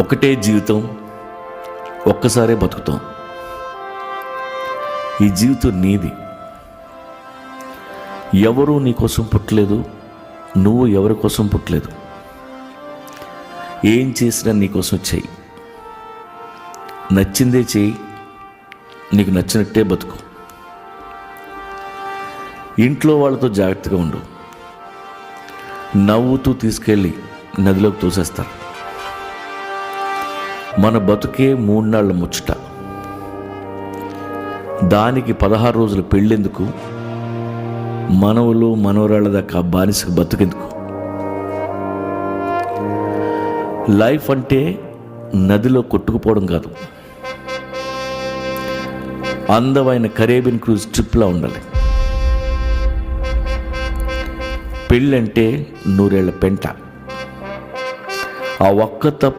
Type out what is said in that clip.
ఒకటే జీవితం, ఒక్కసారే బతుకుతాం. ఈ జీవితం నీది. ఎవరు నీ కోసం పుట్టలేదు, నువ్వు ఎవరి కోసం పుట్టలేదు. ఏం చేసినా నీకోసం చెయ్యి, నచ్చిందే చెయ్యి, నీకు నచ్చినట్టే బతుకు. ఇంట్లో వాళ్ళతో జాగ్రత్తగా ఉండు. నవ్వుతూ తీసుకెళ్ళి నదిలోకి తోసేస్తారు. మన బతుకే 3 నాళ్ళ ముచ్చట. దానికి 16 రోజులు పెళ్ళెందుకు? మనవలు మనవరాళ్ళ దాకా బానిసకు బతుకెందుకు? లైఫ్ అంటే నదిలో కొట్టుకుపోవడం కాదు, అందమైన కరేబియన్ క్రూజ్ ట్రిప్లా ఉండాలి. పెళ్ళంటే 100 ఏళ్ల పెంట. ఆ ఒక్క తప్పు